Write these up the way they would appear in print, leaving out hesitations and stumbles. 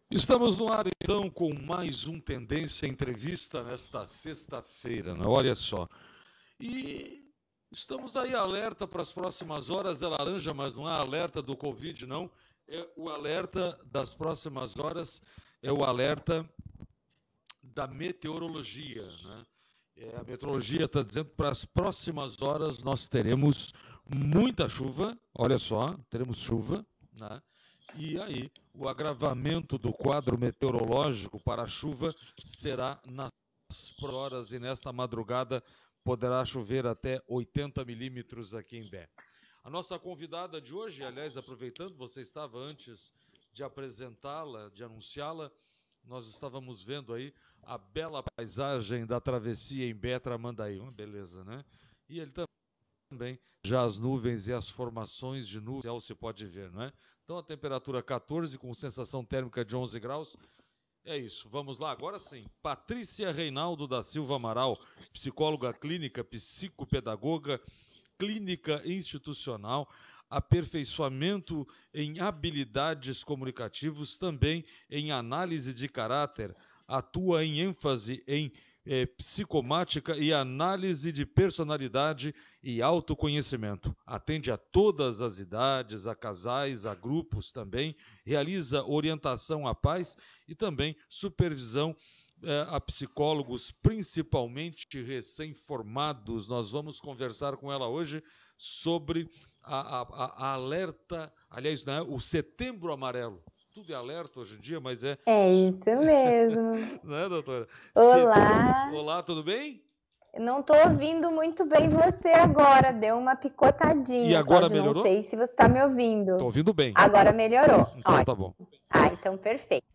Estamos no ar, então, com mais um Tendência Entrevista nesta sexta-feira, né? Olha só. E estamos aí alerta para as próximas horas, é laranja, mas não é alerta do Covid, não. É o alerta das próximas horas, é o alerta da meteorologia, né? A meteorologia está dizendo que para as próximas horas nós teremos muita chuva, olha só, teremos chuva, né? E aí, o agravamento do quadro meteorológico para a chuva será nas horas e nesta madrugada poderá chover até 80 milímetros aqui em Bé. A nossa convidada de hoje, aliás, aproveitando, você estava antes de apresentá-la, de anunciá-la, nós estávamos vendo aí a bela paisagem da travessia em Bé Tramandaí, uma beleza, né? E ele também, já as nuvens e as formações de nuvens, se pode ver, não é? Então a temperatura 14 com sensação térmica de 11 graus. É isso, vamos lá, agora sim. Patrícia Reinaldo da Silva Amaral, psicóloga clínica, psicopedagoga, clínica institucional, aperfeiçoamento em habilidades comunicativas, também em análise de caráter, atua em ênfase em psicomática e análise de personalidade e autoconhecimento. Atende a todas as idades, a casais, a grupos também, realiza orientação a pais e também supervisão a psicólogos, principalmente recém-formados. Nós vamos conversar com ela hoje sobre a alerta, aliás, né, o Setembro Amarelo. Tudo é alerta hoje em dia, mas é... É isso mesmo. Né, doutora? Olá. Olá, tudo bem? Não estou ouvindo muito bem você agora. Deu uma E picotadinha, agora Cláudio. Não melhorou? sei se você está me ouvindo. Estou ouvindo bem. Agora melhorou. Então tá bom. Então perfeito.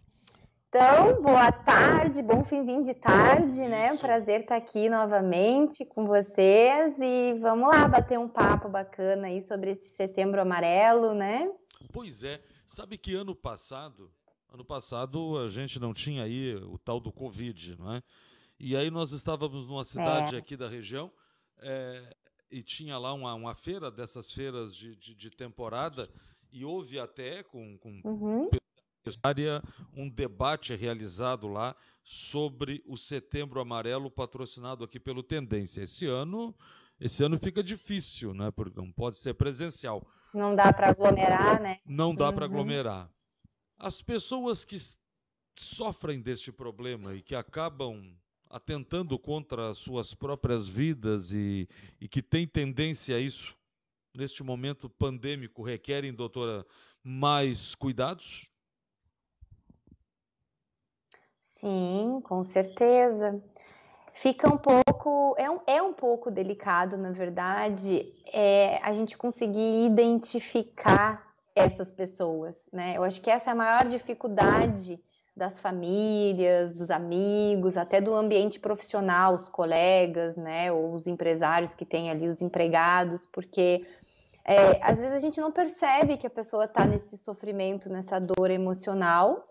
Então, boa tarde, bom finzinho de tarde, né? Prazer estar aqui novamente com vocês e vamos lá bater um papo bacana aí sobre esse Setembro Amarelo, né? Pois é, sabe que ano passado a gente não tinha aí o tal do Covid, não é? E aí nós estávamos numa cidade aqui da região e tinha lá uma feira, dessas feiras de temporada, e houve até com um debate realizado lá sobre o Setembro Amarelo patrocinado aqui pelo Tendência. Esse ano fica difícil, né? Porque não pode ser presencial. Não dá para aglomerar, né? Não dá para aglomerar. As pessoas que sofrem deste problema e que acabam atentando contra suas próprias vidas e que têm tendência a isso, neste momento pandêmico, requerem, doutora, mais cuidados? Sim, com certeza. Fica um pouco, é um pouco delicado, na verdade, a gente conseguir identificar essas pessoas, né? Eu acho que essa é a maior dificuldade das famílias, dos amigos, até do ambiente profissional, os colegas, né? Ou os empresários que têm ali os empregados, porque às vezes a gente não percebe que a pessoa está nesse sofrimento, nessa dor emocional,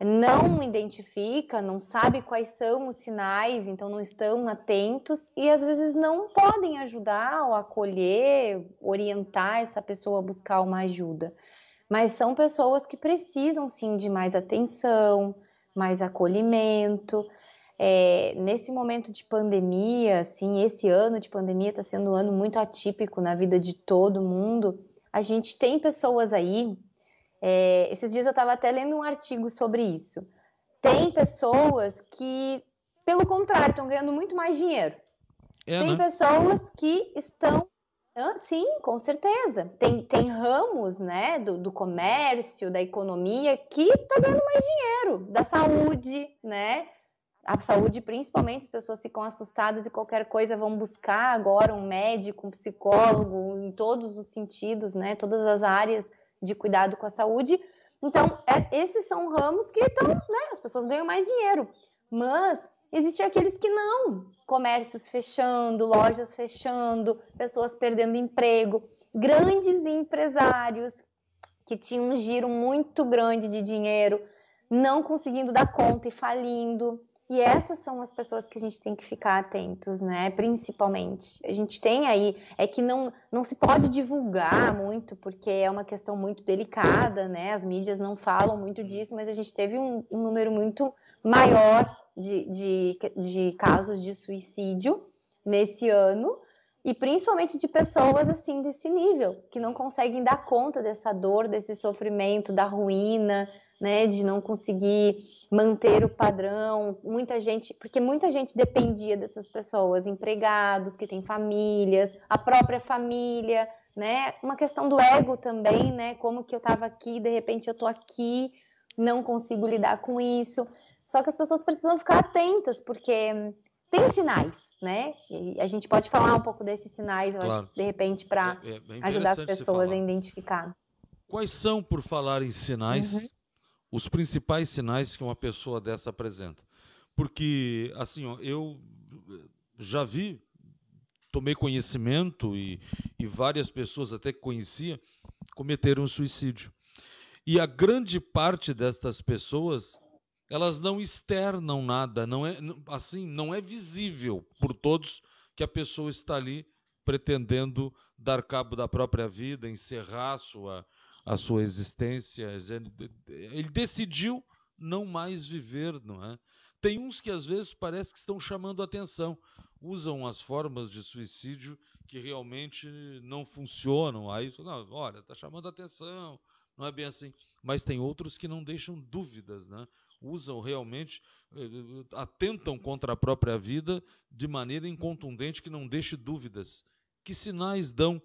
não identifica, não sabe quais são os sinais, então não estão atentos e às vezes não podem ajudar ou acolher, orientar essa pessoa a buscar uma ajuda. Mas são pessoas que precisam sim de mais atenção, mais acolhimento. Nesse momento de pandemia, assim, esse ano de pandemia está sendo um ano muito atípico na vida de todo mundo. A gente tem pessoas aí. Esses dias eu estava até lendo um artigo sobre isso. Tem pessoas que, pelo contrário, estão ganhando muito mais dinheiro. Tem pessoas que estão... Sim, com certeza. Tem ramos, né, do comércio, da economia, que está ganhando mais dinheiro. Da saúde, né? A saúde, principalmente, as pessoas ficam assustadas e qualquer coisa vão buscar agora um médico, um psicólogo, em todos os sentidos, né? Todas as áreas de cuidado com a saúde. Então, esses são ramos que estão, né? As pessoas ganham mais dinheiro. Mas existem aqueles que não. Comércios fechando, lojas fechando, pessoas perdendo emprego. Grandes empresários que tinham um giro muito grande de dinheiro, não conseguindo dar conta e falindo. E essas são as pessoas que a gente tem que ficar atentos, né? Principalmente. A gente tem aí, é que não se pode divulgar muito, porque é uma questão muito delicada, né? As mídias não falam muito disso, mas a gente teve um número muito maior de casos de suicídio nesse ano, e principalmente de pessoas assim desse nível, que não conseguem dar conta dessa dor, desse sofrimento, da ruína, né, de não conseguir manter o padrão, muita gente, porque muita gente dependia dessas pessoas, empregados que têm famílias, a própria família, né, uma questão do ego também, né, como que eu estava aqui, de repente eu tô aqui, não consigo lidar com isso, só que as pessoas precisam ficar atentas, porque tem sinais, né, e a gente pode falar um pouco desses sinais, eu Claro. acho, de repente, para ajudar as pessoas a identificar. Quais são, por falar em sinais, os principais sinais que uma pessoa dessa apresenta? Porque, assim, ó, eu já vi, tomei conhecimento e várias pessoas até que conhecia cometeram suicídio. E a grande parte destas pessoas, elas não externam nada, não é assim, não é visível por todos que a pessoa está ali pretendendo dar cabo da própria vida, encerrar a sua existência. Ele decidiu não mais viver, não é? Tem uns que às vezes parece que estão chamando atenção, usam as formas de suicídio que realmente não funcionam. Aí, não, olha, está chamando atenção, não é bem assim. Mas tem outros que não deixam dúvidas, né? Usam realmente, atentam contra a própria vida de maneira incontundente que não deixe dúvidas. Que sinais dão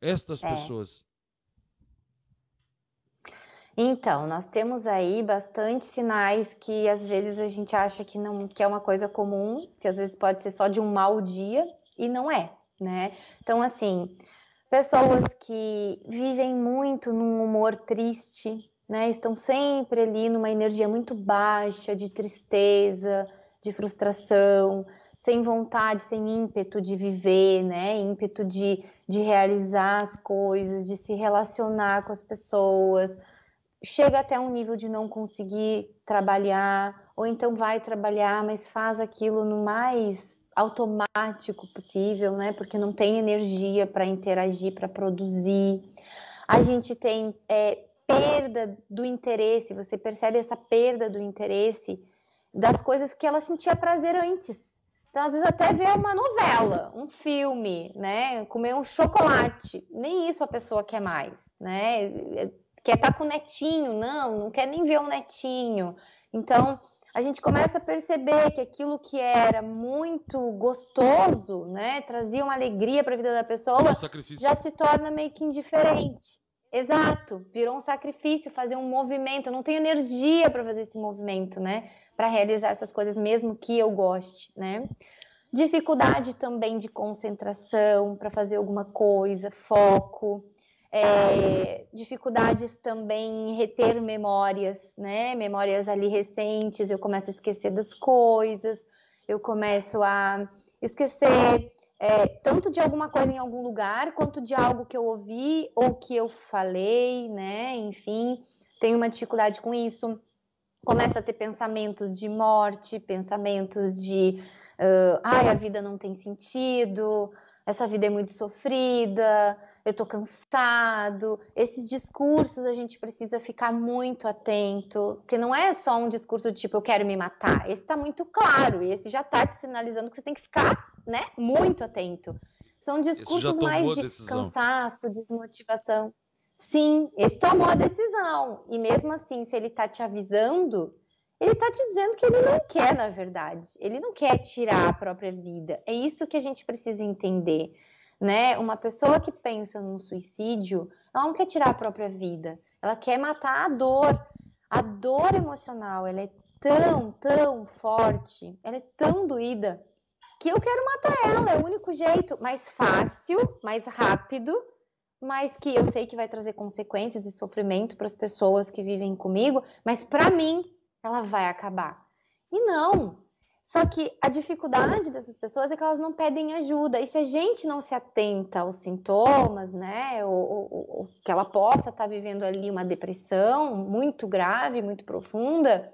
estas pessoas? Então, nós temos aí bastante sinais que às vezes a gente acha que não, que é uma coisa comum, que às vezes pode ser só de um mau dia e não é, né? Então, assim, pessoas que vivem muito num humor triste, né? Estão sempre ali numa energia muito baixa, de tristeza, de frustração, sem vontade, sem ímpeto de viver, né? Ímpeto de realizar as coisas, de se relacionar com as pessoas. Chega até um nível de não conseguir trabalhar, ou então vai trabalhar, mas faz aquilo no mais automático possível, né? Porque não tem energia para interagir, para produzir. A gente tem perda do interesse, você percebe essa perda do interesse das coisas que ela sentia prazer antes. Então, às vezes, até ver uma novela, um filme, né? Comer um chocolate, nem isso a pessoa quer mais, né? Quer estar com o netinho, não quer nem ver o netinho. Então, a gente começa a perceber que aquilo que era muito gostoso, né, trazia uma alegria para a vida da pessoa, já se torna meio que indiferente. Exato, virou um sacrifício fazer um movimento. Eu não tenho energia para fazer esse movimento, né, para realizar essas coisas, mesmo que eu goste, né. Dificuldade também de concentração para fazer alguma coisa, foco. Dificuldades também em reter memórias, né? Memórias ali recentes, eu começo a esquecer das coisas, eu começo a esquecer tanto de alguma coisa em algum lugar, quanto de algo que eu ouvi ou que eu falei, né? Enfim, tenho uma dificuldade com isso. Começa a ter pensamentos de morte, pensamentos de a vida não tem sentido, essa vida é muito sofrida, eu tô cansado. Esses discursos a gente precisa ficar muito atento, porque não é só um discurso de tipo, eu quero me matar. Esse tá muito claro, e esse já tá te sinalizando que você tem que ficar, né, muito atento. São discursos mais de cansaço, desmotivação. Sim, esse tomou a decisão. E mesmo assim, se ele tá te avisando, ele tá te dizendo que ele não quer, na verdade. Ele não quer tirar a própria vida. É isso que a gente precisa entender, né? Uma pessoa que pensa num suicídio, ela não quer tirar a própria vida. Ela quer matar a dor. A dor emocional, ela é tão forte, ela é tão doída, que eu quero matar ela. É o único jeito mais fácil, mais rápido, mas que eu sei que vai trazer consequências e sofrimento para as pessoas que vivem comigo, mas para mim ela vai acabar. E não. Só que a dificuldade dessas pessoas é que elas não pedem ajuda. E se a gente não se atenta aos sintomas, né, ou que ela possa estar vivendo ali uma depressão muito grave, muito profunda,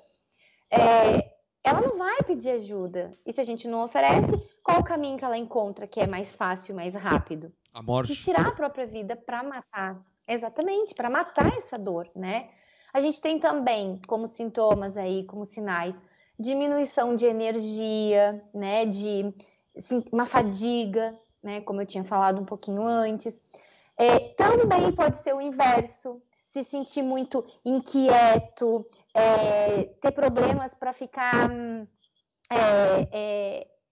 ela não vai pedir ajuda. E se a gente não oferece, qual o caminho que ela encontra que é mais fácil e mais rápido? A morte. De tirar a própria vida para matar. Exatamente, para matar essa dor, né? A gente tem também como sintomas aí, como sinais, diminuição de energia, né? De uma fadiga, né? Como eu tinha falado um pouquinho antes. Também pode ser o inverso, se sentir muito inquieto, ter problemas para ficar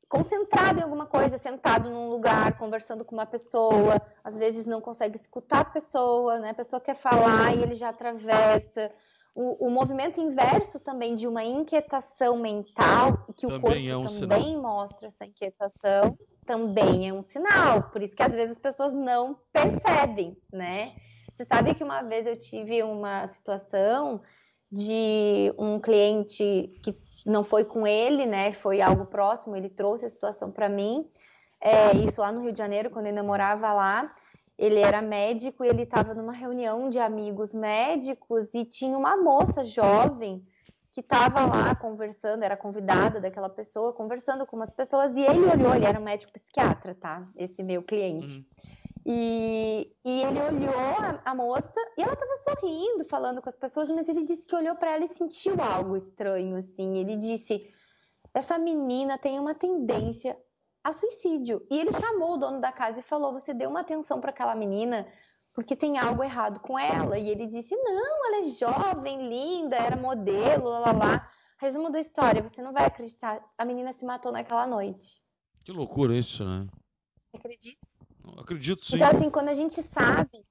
concentrado em alguma coisa, sentado num lugar, conversando com uma pessoa, às vezes não consegue escutar a pessoa, né? A pessoa quer falar e ele já atravessa. O movimento inverso também de uma inquietação mental, que o corpo também mostra essa inquietação, também é um sinal. Por isso que às vezes as pessoas não percebem, né? Você sabe que uma vez eu tive uma situação de um cliente que não foi com ele, né? Foi algo próximo, ele trouxe a situação para mim. Isso lá no Rio de Janeiro, quando eu ainda morava lá. Ele era médico e ele estava numa reunião de amigos médicos e tinha uma moça jovem que estava lá conversando, era convidada daquela pessoa, conversando com umas pessoas, e ele olhou, ele era um médico psiquiatra, tá? Esse meu cliente. E ele olhou a moça e ela estava sorrindo, falando com as pessoas, mas ele disse que olhou para ela e sentiu algo estranho, assim. Ele disse, essa menina tem uma tendência a suicídio. E ele chamou o dono da casa e falou, você deu uma atenção para aquela menina porque tem algo errado com ela. E ele disse, não, ela é jovem, linda, era modelo, lá. Resumo da história, você não vai acreditar, a menina se matou naquela noite. Que loucura isso, né? Acredita? Acredito, sim. Então, assim, quando a gente sabe,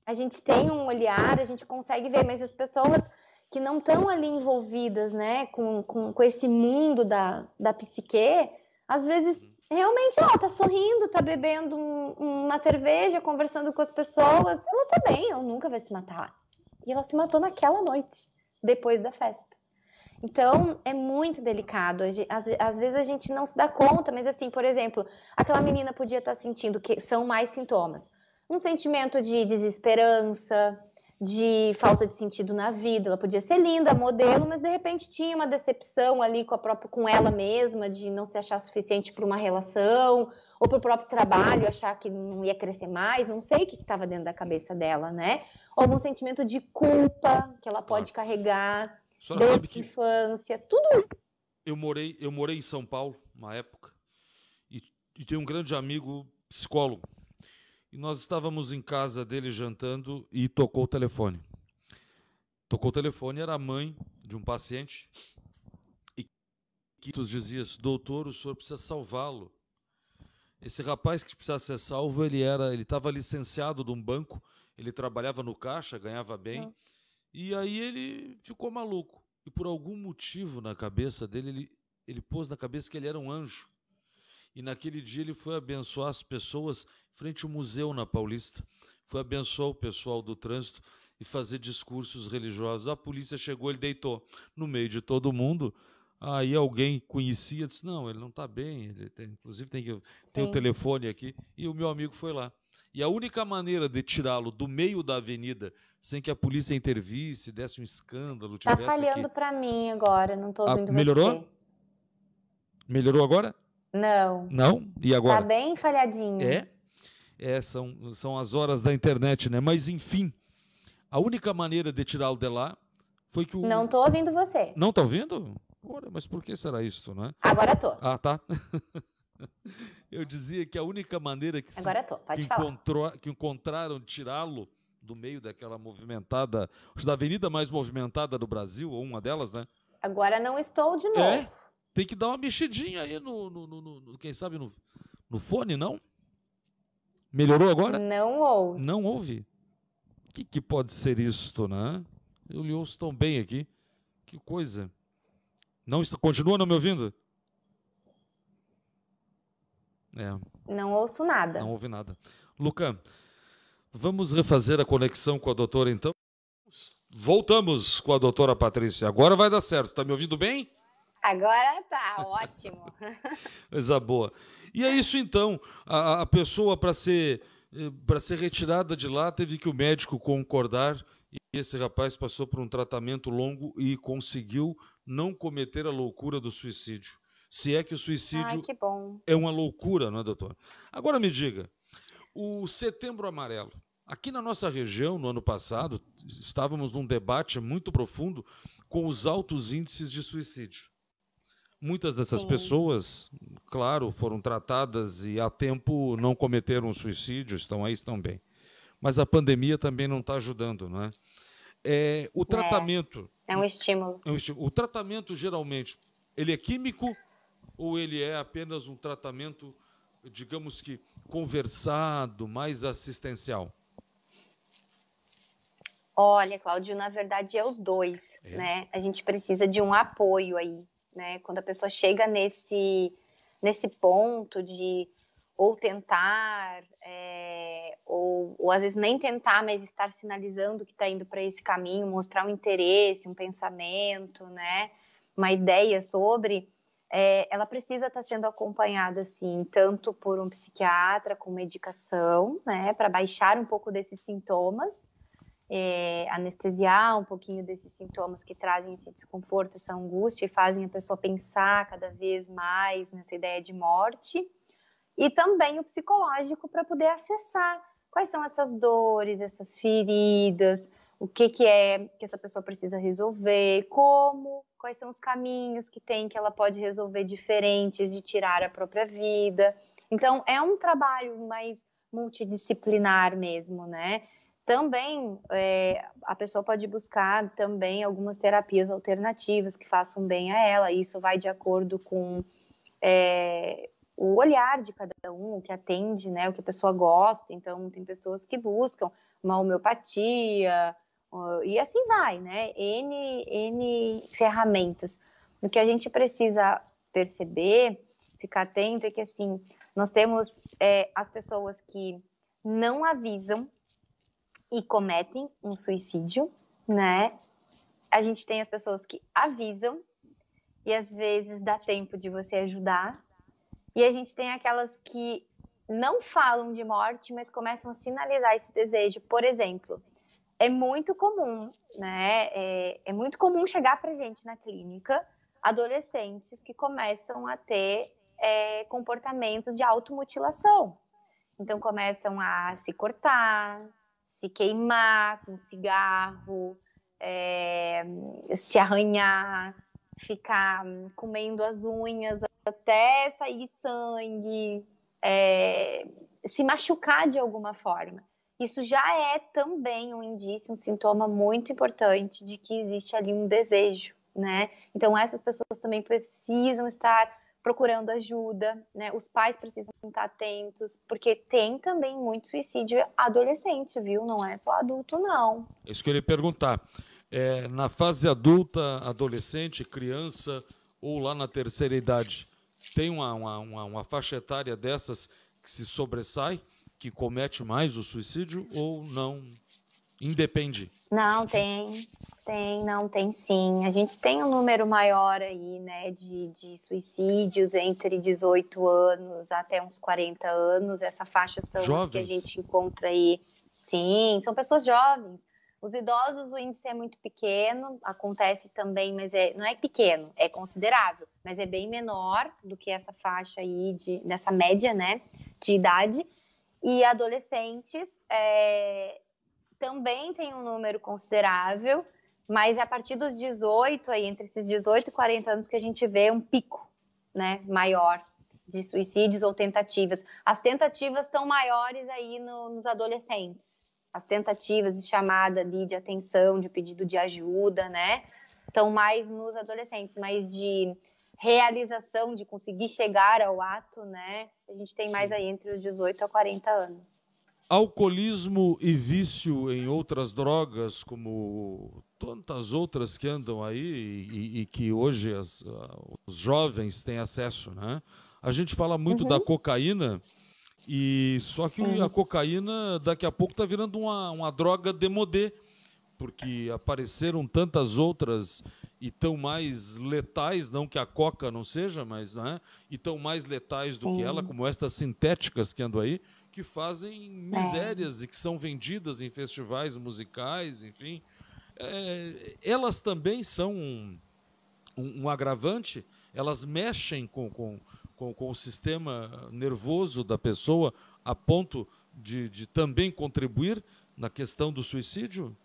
a gente tem um olhar, a gente consegue ver, mas as pessoas que não estão ali envolvidas, né, com esse mundo da psique, às vezes, realmente, tá sorrindo, tá bebendo uma cerveja, conversando com as pessoas, ela tá bem, ela nunca vai se matar. E ela se matou naquela noite, depois da festa. Então, é muito delicado. Às vezes a gente não se dá conta, mas assim, por exemplo, aquela menina podia estar sentindo que são mais sintomas. Um sentimento de desesperança, de falta de sentido na vida. Ela podia ser linda, modelo, mas de repente tinha uma decepção ali com ela mesma, de não se achar suficiente para uma relação, ou para o próprio trabalho, achar que não ia crescer mais. Não sei o que estava dentro da cabeça dela, né? Ou algum sentimento de culpa que ela pode carregar. Desde infância, tudo isso. Eu morei em São Paulo, uma época, e tenho um grande amigo psicólogo. E nós estávamos em casa dele jantando e tocou o telefone. Era a mãe de um paciente e que nos dizia, doutor, o senhor precisa salvá-lo. Esse rapaz que precisava ser salvo, ele estava licenciado de um banco, ele trabalhava no caixa, ganhava bem. E aí ele ficou maluco. E por algum motivo na cabeça dele, ele pôs na cabeça que ele era um anjo. E naquele dia ele foi abençoar as pessoas frente ao museu na Paulista. Foi abençoar o pessoal do trânsito e fazer discursos religiosos. A polícia chegou, ele deitou no meio de todo mundo. Aí alguém conhecia, disse, não, ele não está bem, inclusive tem o telefone aqui. E o meu amigo foi lá. E a única maneira de tirá-lo do meio da avenida, sem que a polícia intervisse, desse um escândalo... Tá falhando para mim agora, não tô ouvindo melhorou? você. Melhorou agora? Não. Não? E agora? Tá bem falhadinho. São as horas da internet, né? Mas, enfim, a única maneira de tirá-lo de lá foi que o... Não tô ouvindo você. Não tá ouvindo? Ora, mas por que será isso, né? Agora tô. Ah, tá. Eu dizia que a única maneira que, que encontraram tirá-lo do meio daquela movimentada, da avenida mais movimentada do Brasil, ou uma delas, né? Agora não estou de novo. Tem que dar uma mexidinha aí quem sabe no fone, não? Melhorou agora? Não ouve. Não ouve? O que pode ser isto, né? Eu lhe ouço tão bem aqui. Que coisa. Continua não me ouvindo? Não ouço nada. Não ouve nada. Luca, vamos refazer a conexão com a doutora, então? Voltamos com a doutora Patrícia. Agora vai dar certo. Tá me ouvindo bem? Agora tá, ótimo. Coisa boa. E é isso então. A pessoa, para ser retirada de lá, teve que o médico concordar. E esse rapaz passou por um tratamento longo e conseguiu, não cometer a loucura do suicídio. Se é que o suicídio que bom. é uma loucura, não é, doutor? Agora me diga, o Setembro Amarelo. Aqui na nossa região, no ano passado, estávamos num debate muito profundo com os altos índices de suicídio. Muitas dessas pessoas, claro, foram tratadas e a tempo não cometeram suicídio, estão aí, estão bem. Mas a pandemia também não está ajudando, não é? O tratamento... É um estímulo. O tratamento, geralmente, ele é químico ou ele é apenas um tratamento, digamos que, conversado, mais assistencial? Olha, Cláudio, na verdade é os dois, né? A gente precisa de um apoio aí, né? Quando a pessoa chega nesse ponto de ou tentar, ou às vezes nem tentar, mas estar sinalizando que está indo para esse caminho, mostrar um interesse, um pensamento, né? Uma ideia sobre, ela precisa estar sendo acompanhada, assim, tanto por um psiquiatra com medicação, né? Para baixar um pouco desses sintomas, anestesiar um pouquinho desses sintomas que trazem esse desconforto, essa angústia e fazem a pessoa pensar cada vez mais nessa ideia de morte, e também o psicológico para poder acessar quais são essas dores, essas feridas, o que é que essa pessoa precisa resolver, quais são os caminhos que ela pode resolver diferentes de tirar a própria vida. Então, é um trabalho mais multidisciplinar mesmo, né? Também a pessoa pode buscar também algumas terapias alternativas que façam bem a ela. Isso vai de acordo com o olhar de cada um, o que atende, né, o que a pessoa gosta. Então, tem pessoas que buscam uma homeopatia e assim vai, né? N ferramentas. O que a gente precisa perceber, ficar atento, é que assim, nós temos as pessoas que não avisam e cometem um suicídio, né? A gente tem as pessoas que avisam e às vezes dá tempo de você ajudar. E a gente tem aquelas que não falam de morte, mas começam a sinalizar esse desejo. Por exemplo, é muito comum, né? É muito comum chegar pra gente na clínica adolescentes que começam a ter comportamentos de automutilação. Então começam a se cortar, se queimar com cigarro, se arranhar, ficar comendo as unhas até sair sangue, se machucar de alguma forma. Isso já é também um indício, um sintoma muito importante de que existe ali um desejo, né? Então essas pessoas também precisam estar procurando ajuda, né? Os pais precisam estar atentos, porque tem também muito suicídio adolescente, viu? Não é só adulto, não. Isso que eu ia perguntar. Na fase adulta, adolescente, criança ou lá na terceira idade, tem uma faixa etária dessas que se sobressai, que comete mais o suicídio ou não? Independe? Não, tem sim. A gente tem um número maior aí, né, de suicídios entre 18 anos até uns 40 anos. Essa faixa são jovens? As que a gente encontra aí. Sim, são pessoas jovens. Os idosos, o índice é muito pequeno, acontece também, mas não é pequeno, é considerável, mas é bem menor do que essa faixa aí, nessa média, né, de idade. E adolescentes também tem um número considerável, mas a partir dos 18, aí, entre esses 18 e 40 anos, que a gente vê um pico, né, maior de suicídios ou tentativas. As tentativas estão maiores aí nos adolescentes. As tentativas de chamada ali de atenção, de pedido de ajuda, né, estão mais nos adolescentes, mas de realização, de conseguir chegar ao ato, né, a gente tem mais aí entre os 18 a 40 anos. Alcoolismo e vício em outras drogas, como tantas outras que andam aí e que hoje os jovens têm acesso, né? A gente fala muito da cocaína, e só que a cocaína daqui a pouco está virando uma droga demodê, porque apareceram tantas outras e tão mais letais, não que a coca não seja, mas né, e tão mais letais do que ela, como estas sintéticas que andam aí, que fazem misérias e que são vendidas em festivais musicais, enfim. Elas também são um agravante, elas mexem com o sistema nervoso da pessoa a ponto de também contribuir na questão do suicídio?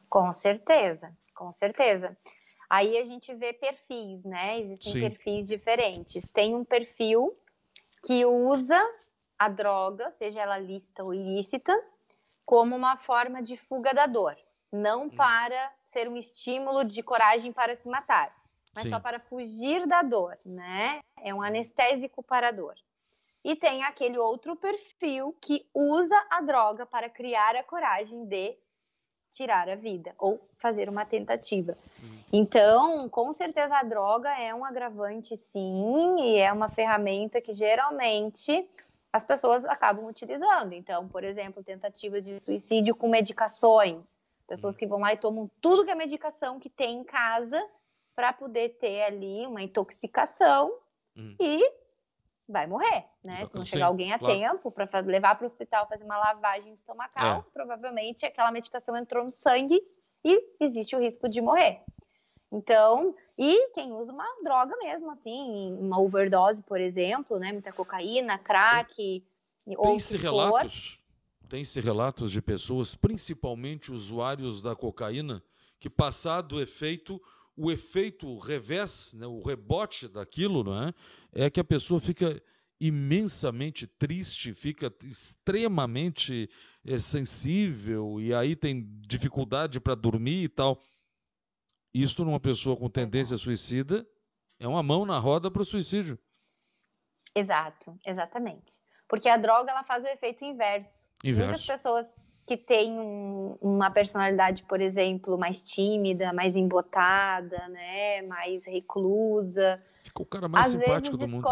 Com certeza, com certeza. Aí a gente vê perfis, né? Existem Sim. perfis diferentes. Tem um perfil que usa a droga, seja ela lícita ou ilícita, como uma forma de fuga da dor. Não para ser um estímulo de coragem para se matar, mas só para fugir da dor, né? É um anestésico para a dor. E tem aquele outro perfil que usa a droga para criar a coragem de tirar a vida ou fazer uma tentativa. Então, com certeza a droga é um agravante, sim, e é uma ferramenta que geralmente as pessoas acabam utilizando. Então, por exemplo, tentativas de suicídio com medicações. Pessoas que vão lá e tomam tudo que é medicação que tem em casa para poder ter ali uma intoxicação e vai morrer, né? Se não chegar alguém a tempo para levar para o hospital fazer uma lavagem estomacal, provavelmente aquela medicação entrou no sangue e existe o risco de morrer. Então, e quem usa uma droga mesmo, assim, uma overdose, por exemplo, né? Muita cocaína, crack, ou o que for. Tem-se relatos de pessoas, principalmente usuários da cocaína, que passado o efeito revés, né, o rebote daquilo, não é? É que a pessoa fica imensamente triste, fica extremamente sensível, e aí tem dificuldade para dormir e tal. Isso numa pessoa com tendência suicida é uma mão na roda para o suicídio. Exato, exatamente. Porque a droga, ela faz o efeito inverso. Muitas pessoas que têm uma personalidade, por exemplo, mais tímida, mais embotada, né, mais reclusa, fica o cara mais simpático do mundo.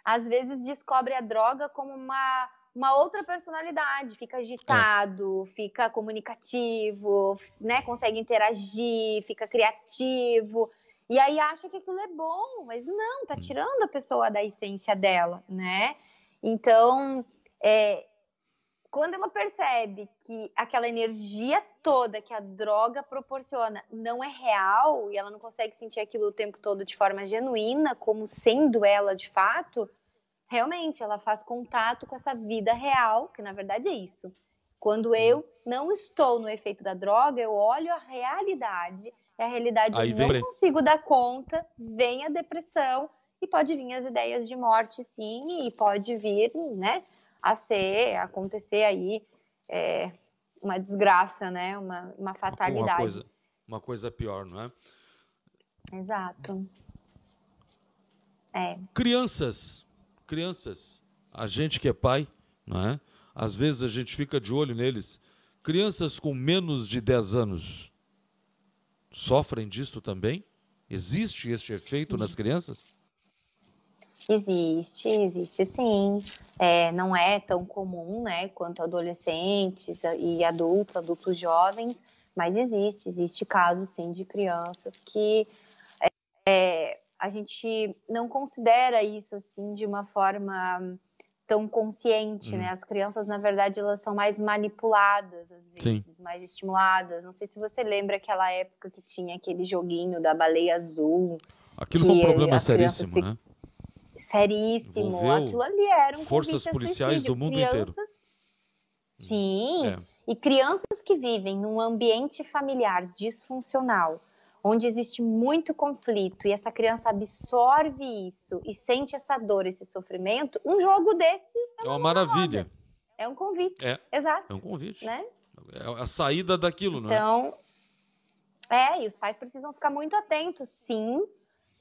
Às vezes descobre a droga como uma outra personalidade, fica agitado, fica comunicativo, né, consegue interagir, fica criativo. E aí acha que aquilo é bom, mas não, tá tirando a pessoa da essência dela, né? Então, quando ela percebe que aquela energia toda que a droga proporciona não é real e ela não consegue sentir aquilo o tempo todo de forma genuína, como sendo ela de fato, realmente ela faz contato com essa vida real, que na verdade é isso. Quando eu não estou no efeito da droga, eu olho a realidade, e a realidade eu não consigo dar conta, vem a depressão e pode vir as ideias de morte, sim, e pode vir, né, acontecer aí uma desgraça, né, uma fatalidade. Uma coisa pior, não é? Exato. Crianças, a gente que é pai, não é? Às vezes a gente fica de olho neles. Crianças com menos de 10 anos sofrem disso também? Existe este efeito nas crianças? Existe sim. Não é tão comum, né, quanto adolescentes e adultos jovens, mas existe casos sim de crianças que a gente não considera isso assim de uma forma tão consciente, né? As crianças, na verdade, elas são mais manipuladas às vezes, mais estimuladas. Não sei se você lembra aquela época que tinha aquele joguinho da baleia azul. Aquilo foi um problema seríssimo, né? Seríssimo. Envolveu aquilo ali era um forças convite policiais suicídio. do mundo inteiro. Sim, e crianças que vivem num ambiente familiar disfuncional, onde existe muito conflito e essa criança absorve isso e sente essa dor, esse sofrimento, um jogo desse é uma maravilha. É um convite, exato. É um convite. Né? É a saída daquilo, não é? Então, e os pais precisam ficar muito atentos, sim.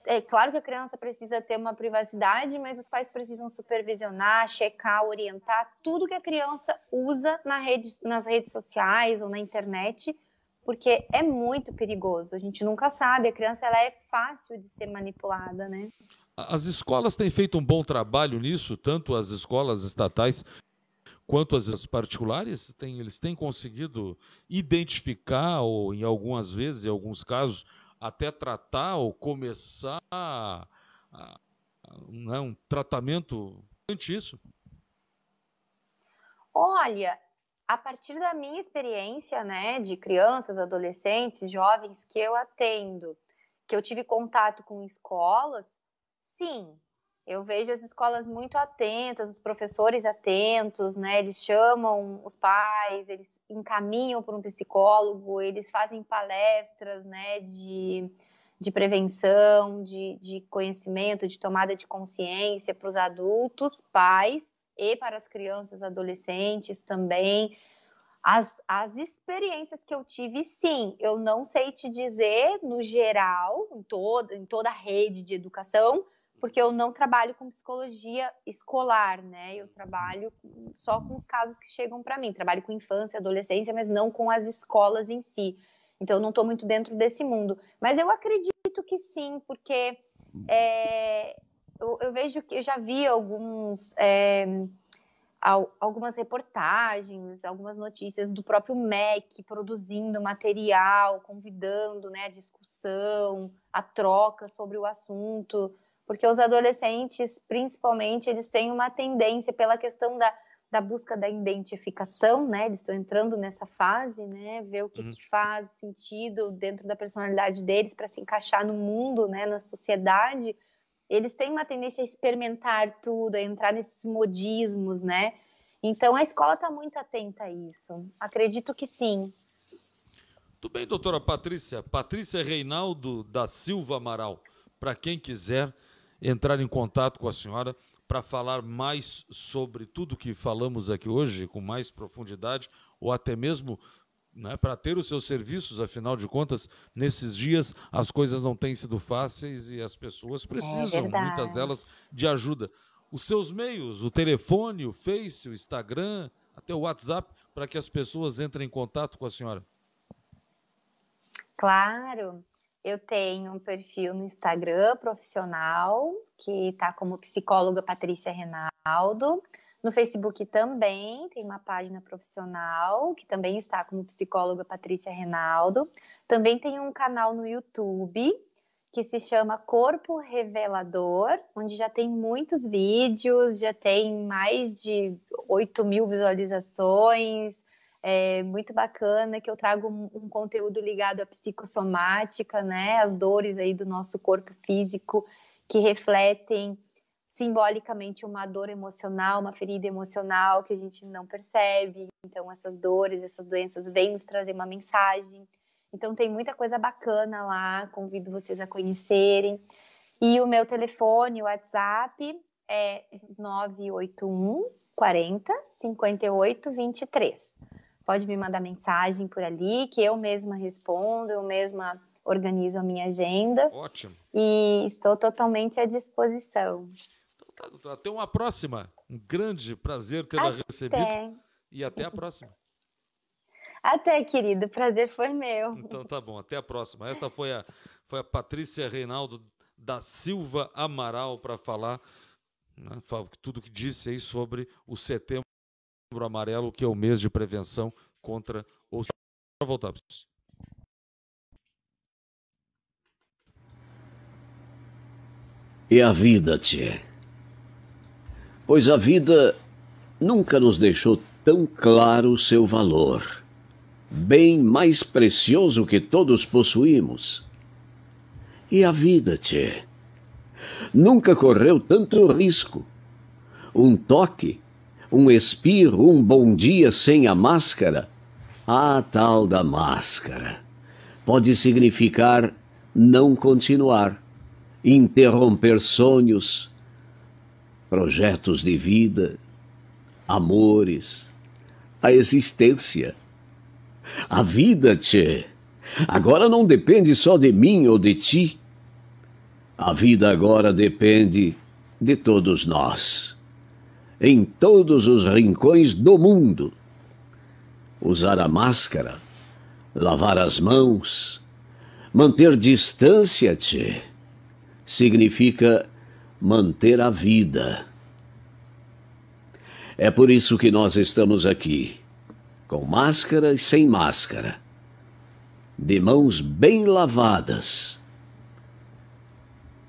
É claro que a criança precisa ter uma privacidade, mas os pais precisam supervisionar, checar, orientar tudo que a criança usa nas redes sociais ou na internet, porque é muito perigoso. A gente nunca sabe, a criança ela é fácil de ser manipulada, né? As escolas têm feito um bom trabalho nisso, tanto as escolas estatais quanto as particulares. Eles têm conseguido identificar, ou em algumas vezes, em alguns casos, até tratar ou começar um tratamento ante isso? Olha, a partir da minha experiência, né, de crianças, adolescentes, jovens que eu atendo, que eu tive contato com escolas, sim, eu vejo as escolas muito atentas, os professores atentos, né? Eles chamam os pais, eles encaminham para um psicólogo, eles fazem palestras, né, de prevenção, de conhecimento, de tomada de consciência para os adultos, pais, e para as crianças, adolescentes também. As experiências que eu tive, sim, eu não sei te dizer no geral, em toda a rede de educação, porque eu não trabalho com psicologia escolar, né? Eu trabalho só com os casos que chegam para mim. Trabalho com infância, adolescência, mas não com as escolas em si. Então, eu não estou muito dentro desse mundo. Mas eu acredito que sim, porque eu vejo que eu já vi algumas reportagens, algumas notícias do próprio MEC produzindo material, convidando, né, a discussão, a troca sobre o assunto, porque os adolescentes, principalmente, eles têm uma tendência pela questão da busca da identificação, né, eles estão entrando nessa fase, né, ver o que faz sentido dentro da personalidade deles para se encaixar no mundo, né, na sociedade. Eles têm uma tendência a experimentar tudo, a entrar nesses modismos, né? Então, a escola está muito atenta a isso. Acredito que sim. Tudo bem, doutora Patrícia. Patrícia Reinaldo da Silva Amaral. Para quem quiser entrar em contato com a senhora para falar mais sobre tudo que falamos aqui hoje, com mais profundidade, ou até mesmo, né, para ter os seus serviços, afinal de contas, nesses dias as coisas não têm sido fáceis e as pessoas precisam, muitas delas, de ajuda. Os seus meios, o telefone, o Face, o Instagram, até o WhatsApp, para que as pessoas entrem em contato com a senhora. Claro, eu tenho um perfil no Instagram profissional, que está como psicóloga Patrícia Reinaldo. No Facebook também tem uma página profissional, que também está como psicóloga Patrícia Reinaldo. Também tem um canal no YouTube, que se chama Corpo Revelador, onde já tem muitos vídeos, já tem mais de 8.000 visualizações. É muito bacana, que eu trago um conteúdo ligado à psicossomática, né? As dores aí do nosso corpo físico, que refletem simbolicamente uma dor emocional, uma ferida emocional que a gente não percebe. Então, essas dores, essas doenças vêm nos trazer uma mensagem. Então, tem muita coisa bacana lá, convido vocês a conhecerem. E o meu telefone, o WhatsApp, é 981 40 58 23. Pode me mandar mensagem por ali, que eu mesma respondo, eu mesma organizo a minha agenda. Ótimo. E estou totalmente à disposição. Então tá, doutora. Até uma próxima. Um grande prazer tê-la recebido. E até a próxima. Até, querido. O prazer foi meu. Então tá bom. Até a próxima. Esta foi a Patrícia Reinaldo da Silva Amaral para falar, né, tudo que disse aí sobre o Setembro Amarelo, que é o mês de prevenção contra o... Voltamos. E a vida, tchê? Pois a vida nunca nos deixou tão claro seu valor, bem mais precioso que todos possuímos. E a vida, tchê? Nunca correu tanto risco. Um toque, um espirro, um bom dia sem a máscara, a tal da máscara, pode significar não continuar, interromper sonhos, projetos de vida, amores, a existência. A vida, tchê, agora não depende só de mim ou de ti. A vida agora depende de todos nós, em todos os rincões do mundo. Usar a máscara, lavar as mãos, manter distância, tchê, significa manter a vida. É por isso que nós estamos aqui, com máscara e sem máscara, de mãos bem lavadas,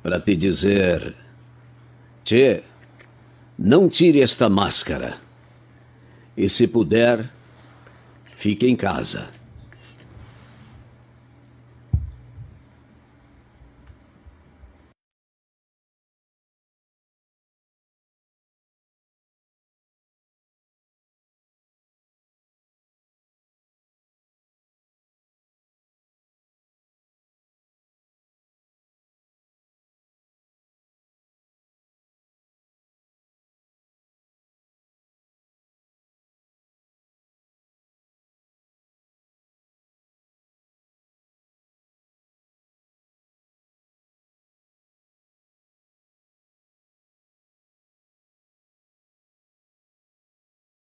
para te dizer: tchê, não tire esta máscara, e se puder, fique em casa.